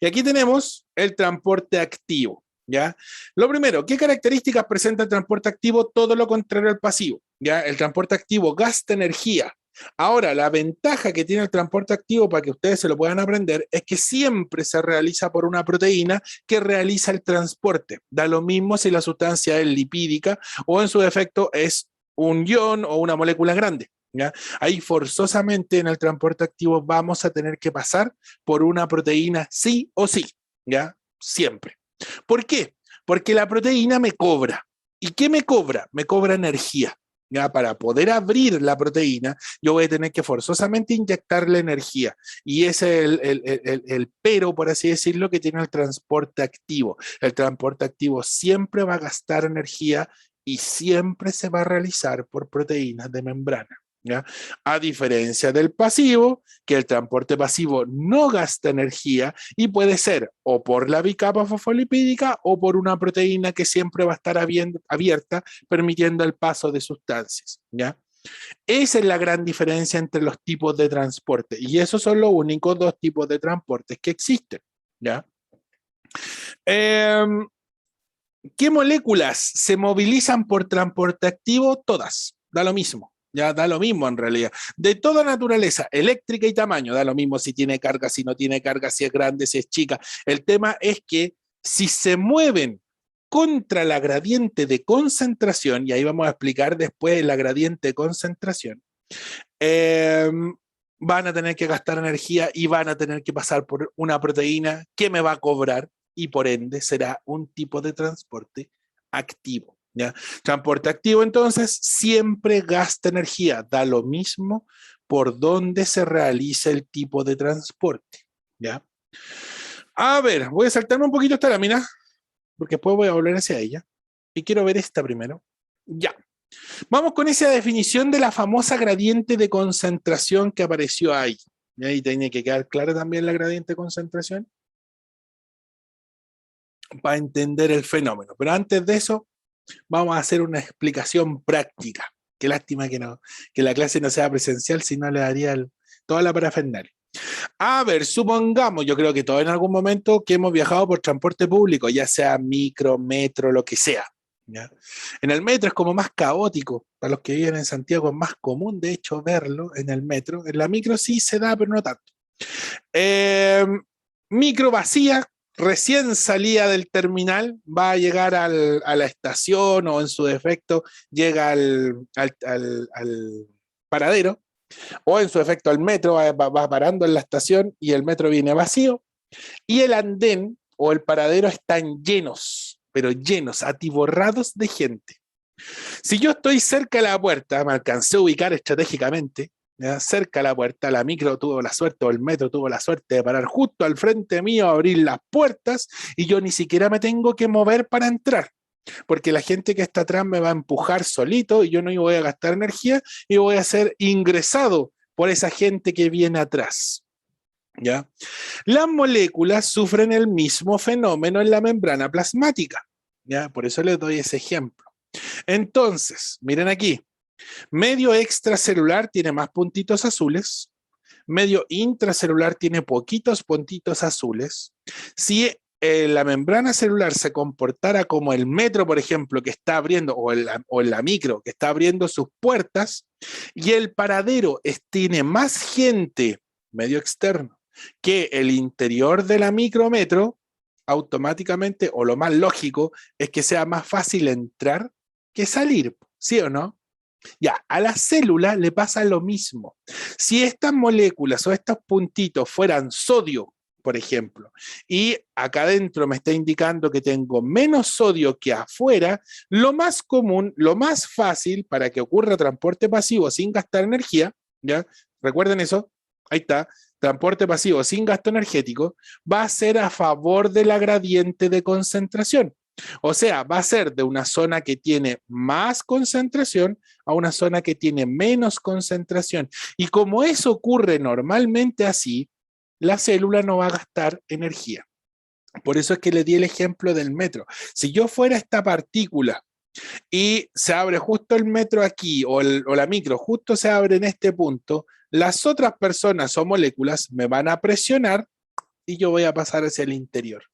[SPEAKER 1] Y aquí tenemos el transporte activo. ¿Ya? Lo primero, ¿qué características presenta el transporte activo? Todo lo contrario al pasivo. ¿Ya? El transporte activo gasta energía. Ahora, la ventaja que tiene el transporte activo, para que ustedes se lo puedan aprender, es que siempre se realiza por una proteína que realiza el transporte. Da lo mismo si la sustancia es lipídica o en su defecto es un ion o una molécula grande. ¿Ya? Ahí forzosamente en el transporte activo vamos a tener que pasar por una proteína sí o sí, ¿ya? Siempre. ¿Por qué? Porque la proteína me cobra. ¿Y qué me cobra? Me cobra energía. ¿Ya? Para poder abrir la proteína, yo voy a tener que forzosamente inyectarle energía. Y ese es el pero, por así decirlo, que tiene el transporte activo. El transporte activo siempre va a gastar energía y siempre se va a realizar por proteínas de membrana. ¿Ya? A diferencia del pasivo, que el transporte pasivo no gasta energía y puede ser o por la bicapa fosfolipídica o por una proteína que siempre va a estar abierta, permitiendo el paso de sustancias. ¿Ya? Esa es la gran diferencia entre los tipos de transporte y esos son los únicos dos tipos de transportes que existen. ¿Ya? ¿Qué moléculas se movilizan por transporte activo? Todas, da lo mismo. Ya da lo mismo en realidad. De toda naturaleza, eléctrica y tamaño, da lo mismo si tiene carga, si no tiene carga, si es grande, si es chica. El tema es que si se mueven contra la gradiente de concentración, y ahí vamos a explicar después la gradiente de concentración, van a tener que gastar energía y van a tener que pasar por una proteína que me va a cobrar y por ende será un tipo de transporte activo. ¿Ya? Transporte activo entonces siempre gasta energía, da lo mismo por donde se realiza el tipo de transporte, ¿ya? A ver, voy a saltarme un poquito esta lámina, porque después voy a volver hacia ella, y quiero ver esta primero. Ya. Vamos con esa definición de la famosa gradiente de concentración que apareció ahí. Y ahí tiene que quedar clara también la gradiente de concentración para entender el fenómeno. Pero antes de eso, vamos a hacer una explicación práctica. Qué lástima que la clase no sea presencial, si no le daría toda la parafernalia. A ver, supongamos, yo creo que todos en algún momento que hemos viajado por transporte público, ya sea micro, metro, lo que sea. ¿Ya? En el metro es como más caótico, para los que viven en Santiago es más común de hecho verlo en el metro, en la micro sí se da, pero no tanto. Micro vacía, recién salía del terminal, va a llegar a la estación o en su defecto llega al paradero, o en su efecto al metro, va parando en la estación y el metro viene vacío, y el andén o el paradero están llenos, pero llenos, atiborrados de gente. Si yo estoy cerca de la puerta, me alcancé a ubicar estratégicamente, ¿ya? Cerca de la puerta, la micro tuvo la suerte o el metro tuvo la suerte de parar justo al frente mío, abrir las puertas y yo ni siquiera me tengo que mover para entrar, porque la gente que está atrás me va a empujar solito y yo no voy a gastar energía y voy a ser ingresado por esa gente que viene atrás. ¿Ya? Las moléculas sufren el mismo fenómeno en la membrana plasmática, ¿ya? Por eso les doy ese ejemplo. Entonces, miren aquí, medio extracelular tiene más puntitos azules, medio intracelular tiene poquitos puntitos azules. Si la membrana celular se comportara como el metro, por ejemplo, que está abriendo, o la micro, que está abriendo sus puertas, y el paradero tiene más gente, medio externo, que el interior de la micrometro, automáticamente, o lo más lógico, es que sea más fácil entrar que salir, ¿sí o no? Ya, a la célula le pasa lo mismo. Si estas moléculas o estos puntitos fueran sodio, por ejemplo, y acá adentro me está indicando que tengo menos sodio que afuera, lo más común, lo más fácil para que ocurra transporte pasivo sin gastar energía, ¿ya? Recuerden eso, ahí está, transporte pasivo sin gasto energético, va a ser a favor de la gradiente de concentración. O sea, va a ser de una zona que tiene más concentración a una zona que tiene menos concentración. Y como eso ocurre normalmente así, la célula no va a gastar energía. Por eso es que le di el ejemplo del metro. Si yo fuera esta partícula y se abre justo el metro aquí o la micro justo se abre en este punto, las otras personas o moléculas me van a presionar y yo voy a pasar hacia el interior.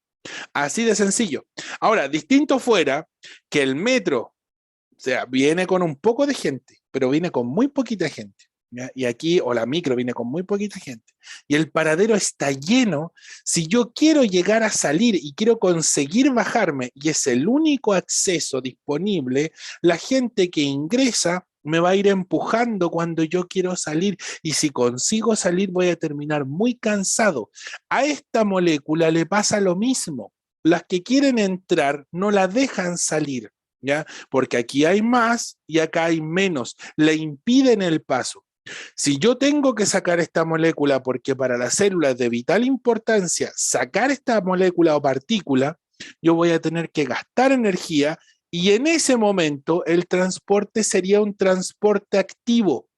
[SPEAKER 1] Así de sencillo. Ahora, distinto fuera que el metro, o sea, viene con un poco de gente, pero viene con muy poquita gente. ¿Ya? Y aquí, o la micro viene con muy poquita gente. Y el paradero está lleno. Si yo quiero llegar a salir y quiero conseguir bajarme, y es el único acceso disponible, la gente que ingresa me va a ir empujando cuando yo quiero salir. Y si consigo salir, voy a terminar muy cansado. A esta molécula le pasa lo mismo. Las que quieren entrar no la dejan salir, ¿ya? Porque aquí hay más y acá hay menos. Le impiden el paso. Si yo tengo que sacar esta molécula porque para la célula es de vital importancia sacar esta molécula o partícula, yo voy a tener que gastar energía y en ese momento el transporte sería un transporte activo.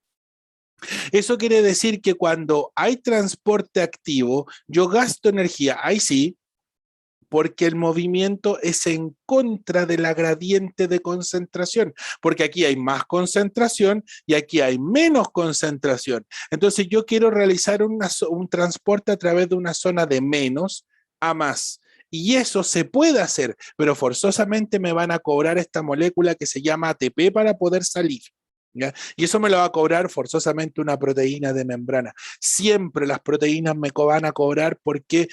[SPEAKER 1] Eso quiere decir que cuando hay transporte activo, yo gasto energía, ahí sí, porque el movimiento es en contra de la gradiente de concentración, porque aquí hay más concentración y aquí hay menos concentración. Entonces yo quiero realizar un transporte a través de una zona de menos a más. Y eso se puede hacer, pero forzosamente me van a cobrar esta molécula que se llama ATP para poder salir. ¿Ya? Y eso me lo va a cobrar forzosamente una proteína de membrana. Siempre las proteínas me van a cobrar porque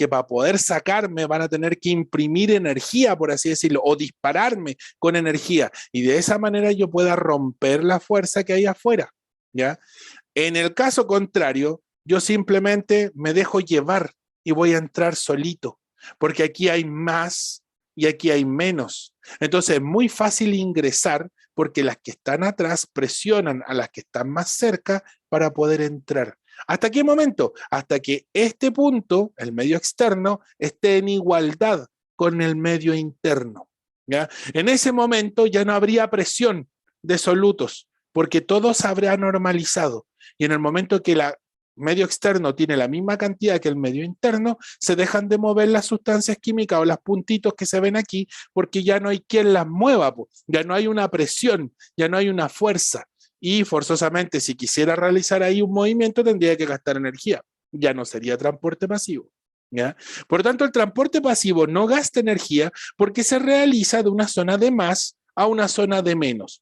[SPEAKER 1] para poder sacarme van a tener que imprimir energía, por así decirlo, o dispararme con energía. Y de esa manera yo pueda romper la fuerza que hay afuera. ¿Ya? En el caso contrario, yo simplemente me dejo llevar y voy a entrar solito, porque aquí hay más y aquí hay menos. Entonces es muy fácil ingresar porque las que están atrás presionan a las que están más cerca para poder entrar. ¿Hasta qué momento? Hasta que este punto, el medio externo, esté en igualdad con el medio interno, ¿ya? En ese momento ya no habría presión de solutos, porque todo se habrá normalizado. Y en el momento que el medio externo tiene la misma cantidad que el medio interno, se dejan de mover las sustancias químicas o los puntitos que se ven aquí, porque ya no hay quien las mueva, ya no hay una presión, ya no hay una fuerza. Y forzosamente, si quisiera realizar ahí un movimiento, tendría que gastar energía. Ya no sería transporte pasivo, ¿ya? Por tanto, el transporte pasivo no gasta energía porque se realiza de una zona de más a una zona de menos.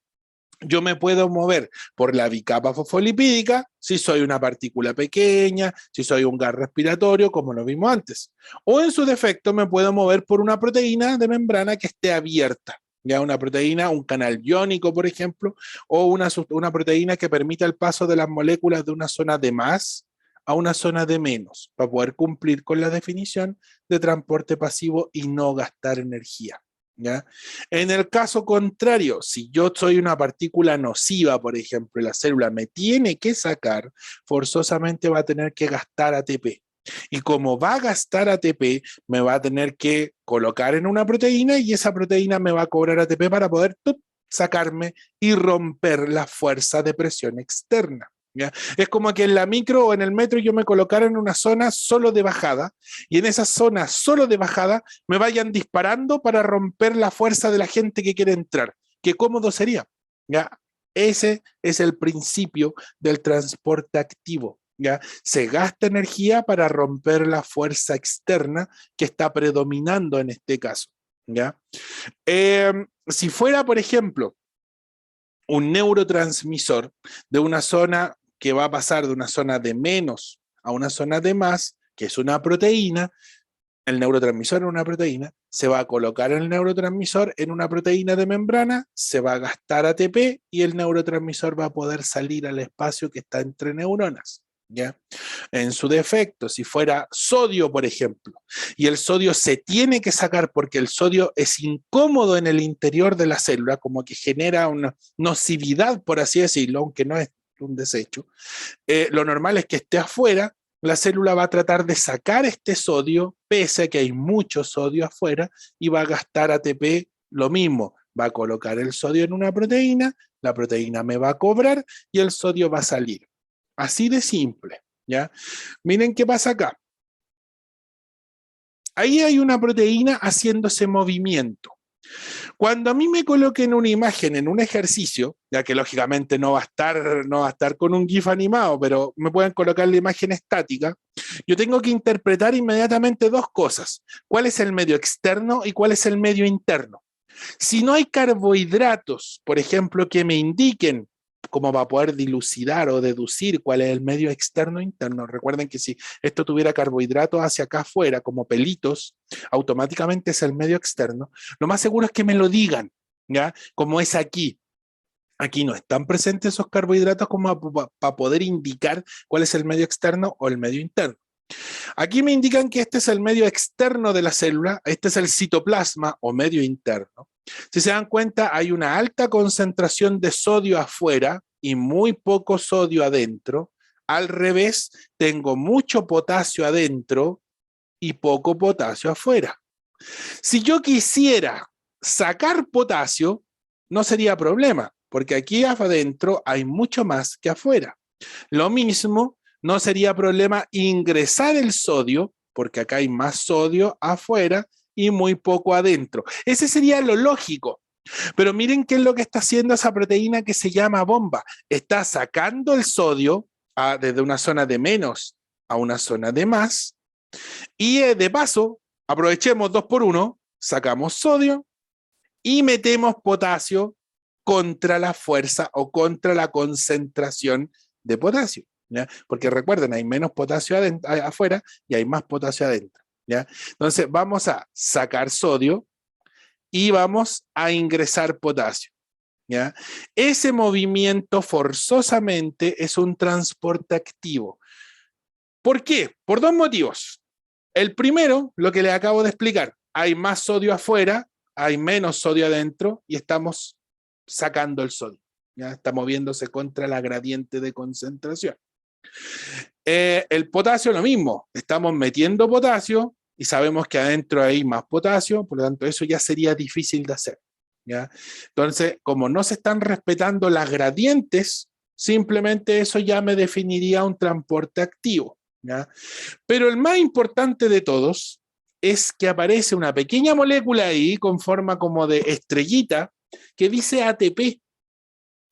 [SPEAKER 1] Yo me puedo mover por la bicapa fosfolipídica si soy una partícula pequeña, si soy un gas respiratorio, como lo vimos antes. O en su defecto me puedo mover por una proteína de membrana que esté abierta. Ya una proteína, un canal iónico, por ejemplo, o una proteína que permita el paso de las moléculas de una zona de más a una zona de menos, para poder cumplir con la definición de transporte pasivo y no gastar energía. ¿Ya? En el caso contrario, si yo soy una partícula nociva, por ejemplo, y la célula me tiene que sacar, forzosamente va a tener que gastar ATP. Y como va a gastar ATP, me va a tener que colocar en una proteína y esa proteína me va a cobrar ATP para poder sacarme y romper la fuerza de presión externa. ¿Ya? Es como que en la micro o en el metro yo me colocara en una zona solo de bajada y en esa zona solo de bajada me vayan disparando para romper la fuerza de la gente que quiere entrar. Qué cómodo sería. ¿Ya? Ese es el principio del transporte activo. ¿Ya? Se gasta energía para romper la fuerza externa que está predominando en este caso. ¿Ya? Si fuera, por ejemplo, un neurotransmisor de una zona que va a pasar de una zona de menos a una zona de más, que es una proteína, el neurotransmisor en una proteína, se va a colocar el neurotransmisor en una proteína de membrana, se va a gastar ATP y el neurotransmisor va a poder salir al espacio que está entre neuronas. ¿Ya? En su defecto, si fuera sodio, por ejemplo, y el sodio se tiene que sacar porque el sodio es incómodo en el interior de la célula, como que genera una nocividad, por así decirlo, aunque no es un desecho, lo normal es que esté afuera, la célula va a tratar de sacar este sodio, pese a que hay mucho sodio afuera, y va a gastar ATP lo mismo. Va a colocar el sodio en una proteína, la proteína me va a cobrar y el sodio va a salir. Así de simple, ¿ya? Miren qué pasa acá. Ahí hay una proteína haciendo ese movimiento. Cuando a mí me coloquen una imagen en un ejercicio, ya que lógicamente no va a estar con un GIF animado, pero me pueden colocar la imagen estática, yo tengo que interpretar inmediatamente dos cosas. ¿Cuál es el medio externo y cuál es el medio interno? Si no hay carbohidratos, por ejemplo, que me indiquen cómo va a poder dilucidar o deducir cuál es el medio externo e interno. Recuerden que si esto tuviera carbohidratos hacia acá afuera, como pelitos, automáticamente es el medio externo. Lo más seguro es que me lo digan, ¿ya? Como es aquí. Aquí no están presentes esos carbohidratos como para poder indicar cuál es el medio externo o el medio interno. Aquí me indican que este es el medio externo de la célula, este es el citoplasma o medio interno. Si se dan cuenta, hay una alta concentración de sodio afuera y muy poco sodio adentro. Al revés, tengo mucho potasio adentro y poco potasio afuera. Si yo quisiera sacar potasio, no sería problema, porque aquí adentro hay mucho más que afuera. Lo mismo, no sería problema ingresar el sodio, porque acá hay más sodio afuera y muy poco adentro. Ese sería lo lógico. Pero miren qué es lo que está haciendo esa proteína que se llama bomba. Está sacando el sodio desde una zona de menos a una zona de más. Y de paso, aprovechemos 2 por 1, sacamos sodio y metemos potasio contra la fuerza o contra la concentración de potasio. ¿Ya? Porque recuerden, hay menos potasio afuera y hay más potasio adentro. ¿Ya? Entonces vamos a sacar sodio y vamos a ingresar potasio. ¿Ya? Ese movimiento forzosamente es un transporte activo. ¿Por qué? Por dos motivos. El primero, lo que les acabo de explicar, hay más sodio afuera, hay menos sodio adentro y estamos sacando el sodio. ¿Ya? Está moviéndose contra la gradiente de concentración. El potasio lo mismo, estamos metiendo potasio y sabemos que adentro hay más potasio, por lo tanto eso ya sería difícil de hacer. ¿Ya? Entonces, como no se están respetando las gradientes, simplemente eso ya me definiría un transporte activo. ¿Ya? Pero el más importante de todos es que aparece una pequeña molécula ahí con forma como de estrellita que dice ATP.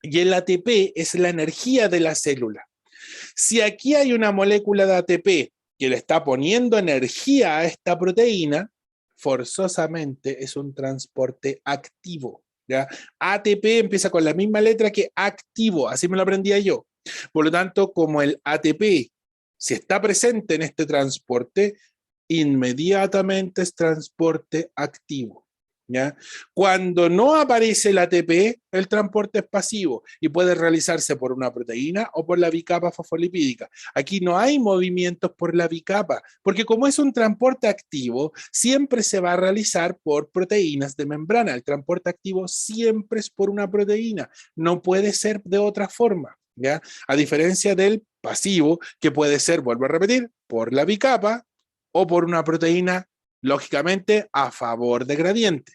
[SPEAKER 1] Y el ATP es la energía de la célula. Si aquí hay una molécula de ATP que le está poniendo energía a esta proteína, forzosamente es un transporte activo. ¿Ya? ATP empieza con la misma letra que activo, así me lo aprendía yo. Por lo tanto, como el ATP, si está presente en este transporte, inmediatamente es transporte activo. ¿Ya? Cuando no aparece el ATP, el transporte es pasivo y puede realizarse por una proteína o por la bicapa fosfolipídica. Aquí no hay movimientos por la bicapa, porque como es un transporte activo, siempre se va a realizar por proteínas de membrana. El transporte activo siempre es por una proteína, no puede ser de otra forma. ¿Ya? A diferencia del pasivo, que puede ser, vuelvo a repetir, por la bicapa o por una proteína, lógicamente, a favor de gradiente.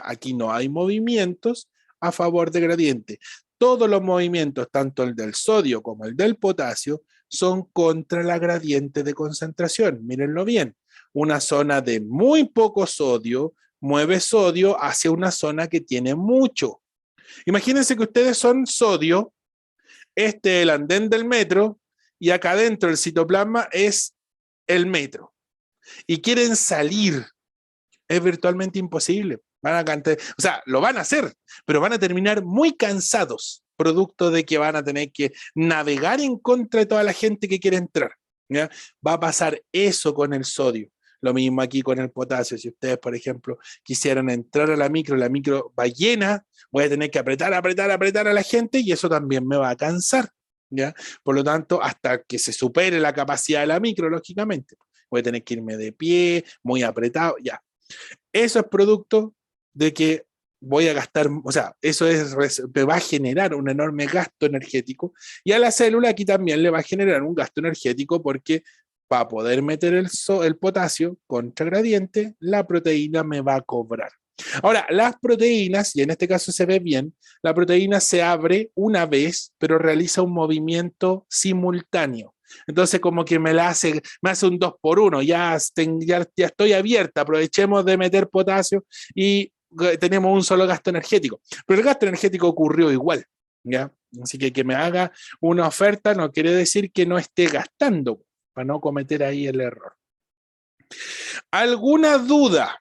[SPEAKER 1] Aquí no hay movimientos a favor de gradiente. Todos los movimientos, tanto el del sodio como el del potasio, son contra la gradiente de concentración. Mírenlo bien. Una zona de muy poco sodio mueve sodio hacia una zona que tiene mucho. Imagínense que ustedes son sodio, este es el andén del metro, y acá adentro el citoplasma es el metro. Y quieren salir. Es virtualmente imposible. Van a cantar, o sea, lo van a hacer, pero van a terminar muy cansados, producto de que van a tener que navegar en contra de toda la gente que quiere entrar. ¿Ya? Va a pasar eso con el sodio. Lo mismo aquí con el potasio. Si ustedes, por ejemplo, quisieran entrar a la micro va llena, voy a tener que apretar a la gente y eso también me va a cansar. ¿Ya? Por lo tanto, hasta que se supere la capacidad de la micro, lógicamente, voy a tener que irme de pie, muy apretado, ya. Eso es producto de que voy a gastar, o sea, eso me va a generar un enorme gasto energético y a la célula aquí también le va a generar un gasto energético porque para poder meter el potasio contra gradiente, la proteína me va a cobrar. Ahora, las proteínas, y en este caso se ve bien, la proteína se abre una vez, pero realiza un movimiento simultáneo. Entonces como que me hace un 2x1, ya estoy abierta, aprovechemos de meter potasio y tenemos un solo gasto energético. Pero el gasto energético ocurrió igual, ¿ya? Así que me haga una oferta no quiere decir que no esté gastando, para no cometer ahí el error. ¿Alguna duda?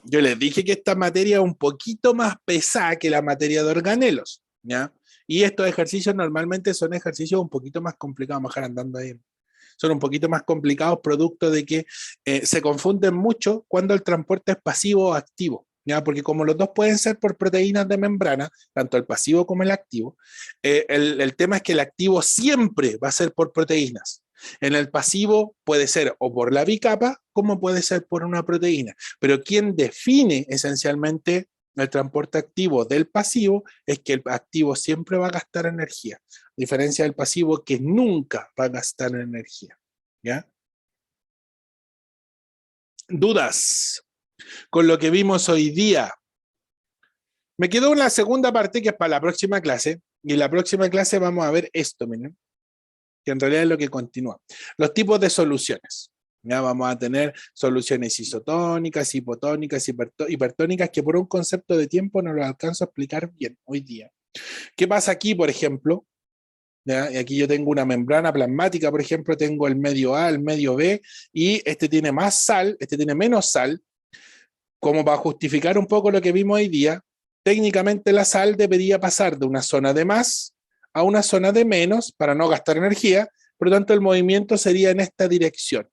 [SPEAKER 1] Yo les dije que esta materia es un poquito más pesada que la materia de organelos, ¿ya? Y estos ejercicios normalmente son ejercicios un poquito más complicados, vamos a dejar andando ahí. Son un poquito más complicados producto de que se confunden mucho cuando el transporte es pasivo o activo, ¿ya? Porque como los dos pueden ser por proteínas de membrana, tanto el pasivo como el activo, el tema es que el activo siempre va a ser por proteínas. En el pasivo puede ser o por la bicapa como puede ser por una proteína, pero quien define esencialmente el transporte activo del pasivo es que el activo siempre va a gastar energía, a diferencia del pasivo que nunca va a gastar energía. ¿Ya? ¿Dudas con lo que vimos hoy día? Me quedó una segunda parte que es para la próxima clase, y en la próxima clase vamos a ver esto, miren, que en realidad es lo que continúa. Los tipos de soluciones. Ya vamos a tener soluciones isotónicas, hipotónicas, hipertónicas, que por un concepto de tiempo no lo alcanzo a explicar bien hoy día. ¿Qué pasa aquí, por ejemplo? ¿Ya? Y aquí yo tengo una membrana plasmática, por ejemplo, tengo el medio A, el medio B, y este tiene más sal, este tiene menos sal. Como para justificar un poco lo que vimos hoy día, técnicamente la sal debería pasar de una zona de más a una zona de menos para no gastar energía, por lo tanto el movimiento sería en esta dirección.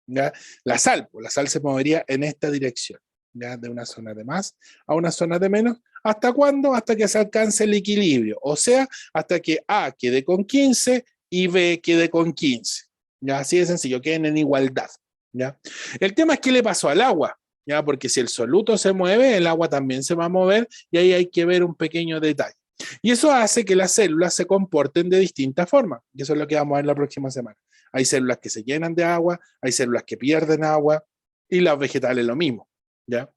[SPEAKER 1] ¿Ya? La sal se movería en esta dirección, ¿ya? De una zona de más a una zona de menos. ¿Hasta cuándo? Hasta que se alcance el equilibrio, o sea, hasta que A quede con 15 y B quede con 15. ¿Ya? Así de sencillo, queden en igualdad. ¿Ya? El tema es qué le pasó al agua. ¿ya? Porque si el soluto se mueve, el agua también se va a mover y ahí hay que ver un pequeño detalle. Y eso hace que las células se comporten de distintas formas. Y eso es lo que vamos a ver la próxima semana. Hay células que se llenan de agua, hay células que pierden agua y las vegetales lo mismo, ¿ya?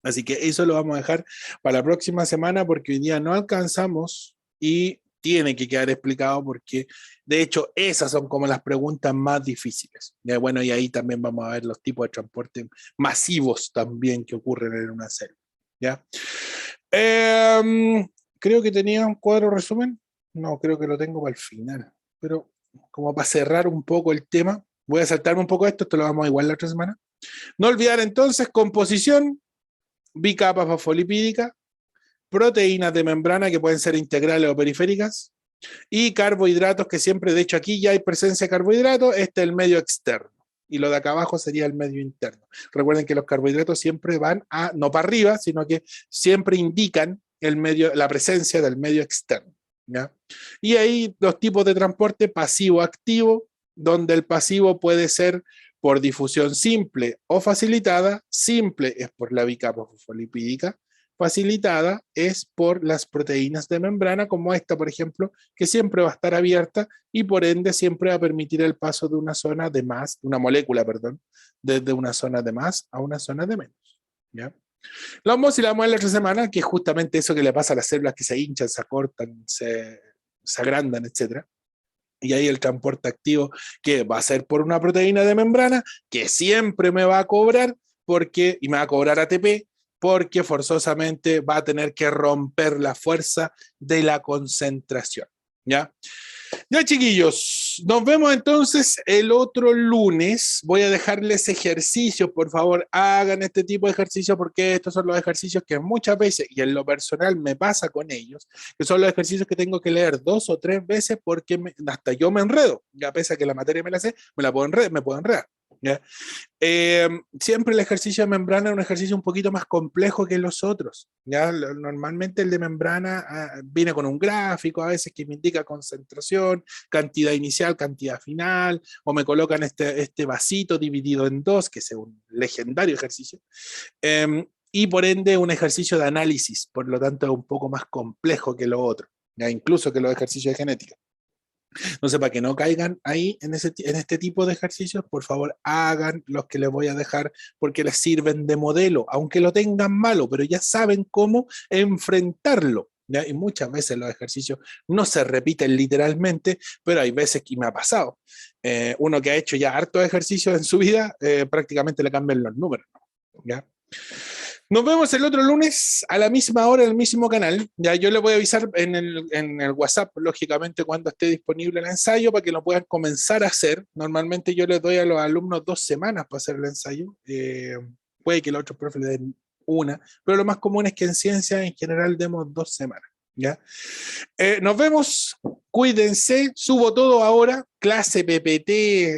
[SPEAKER 1] Así que eso lo vamos a dejar para la próxima semana porque hoy día no alcanzamos y tiene que quedar explicado porque de hecho esas son como las preguntas más difíciles. ¿Ya? Bueno, y ahí también vamos a ver los tipos de transporte masivos también que ocurren en una célula. ¿Ya? Creo que tenía un cuadro resumen. No, creo que lo tengo para el final. Pero como para cerrar un poco el tema, voy a saltarme un poco esto lo vamos a igual la otra semana. No olvidar entonces composición, bicapas fosfolipídicas, proteínas de membrana que pueden ser integrales o periféricas, y carbohidratos que siempre, de hecho aquí ya hay presencia de carbohidratos, este es el medio externo, y lo de acá abajo sería el medio interno. Recuerden que los carbohidratos siempre van a, no para arriba, sino que siempre indican el medio, la presencia del medio externo. ¿Ya? Y ahí los tipos de transporte pasivo-activo, donde el pasivo puede ser por difusión simple o facilitada. Simple es por la bicapa fosfolipídica, facilitada es por las proteínas de membrana, como esta, por ejemplo, que siempre va a estar abierta y por ende siempre va a permitir el paso de una zona de más, una molécula, perdón, desde una zona de más a una zona de menos. ¿Ya? Lo vamos a ir a la otra semana, que es justamente eso que le pasa a las células que se hinchan, se acortan, se agrandan, etc. Y ahí el transporte activo que va a ser por una proteína de membrana que siempre me va a cobrar porque, y me va a cobrar ATP porque forzosamente va a tener que romper la fuerza de la concentración. ¿Ya? Ya, chiquillos, nos vemos entonces el otro lunes. Voy a dejarles ejercicios, por favor, hagan este tipo de ejercicios porque estos son los ejercicios que muchas veces, y en lo personal me pasa con ellos, que son los ejercicios que tengo que leer 2 o 3 veces porque hasta yo me enredo. Ya pese a que la materia me la sé, me puedo enredar. ¿Ya? Siempre el ejercicio de membrana es un ejercicio un poquito más complejo que los otros. ¿Ya? Normalmente el de membrana viene con un gráfico, a veces que me indica concentración, cantidad inicial, cantidad final, o me colocan este vasito dividido en dos, que es un legendario ejercicio. Y por ende un ejercicio de análisis, por lo tanto es un poco más complejo que lo otro, ¿ya? Incluso que los ejercicios de genética. Entonces, para que no caigan ahí en este tipo de ejercicios, por favor, hagan los que les voy a dejar porque les sirven de modelo, aunque lo tengan malo, pero ya saben cómo enfrentarlo. ¿Ya? Y muchas veces los ejercicios no se repiten literalmente, pero hay veces que me ha pasado. Uno que ha hecho ya hartos ejercicios en su vida, prácticamente le cambian los números. ¿Ya? Nos vemos el otro lunes a la misma hora en el mismo canal. Ya yo le voy a avisar en el WhatsApp, lógicamente, cuando esté disponible el ensayo para que lo puedan comenzar a hacer. Normalmente yo les doy a los alumnos 2 semanas para hacer el ensayo. Puede que los otros profes le den una, pero lo más común es que en ciencia en general demos 2 semanas. ¿Ya? Nos vemos, cuídense, subo todo ahora, clase PPT,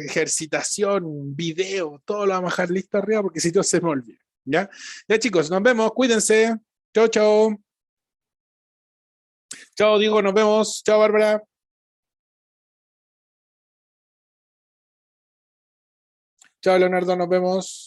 [SPEAKER 1] ejercitación, video, todo lo vamos a dejar listo arriba porque si no se me olvida. ¿Ya? Ya chicos, nos vemos, cuídense. Chao, chao. Chao, Diego, nos vemos. Chao, Bárbara. Chao, Leonardo, nos vemos.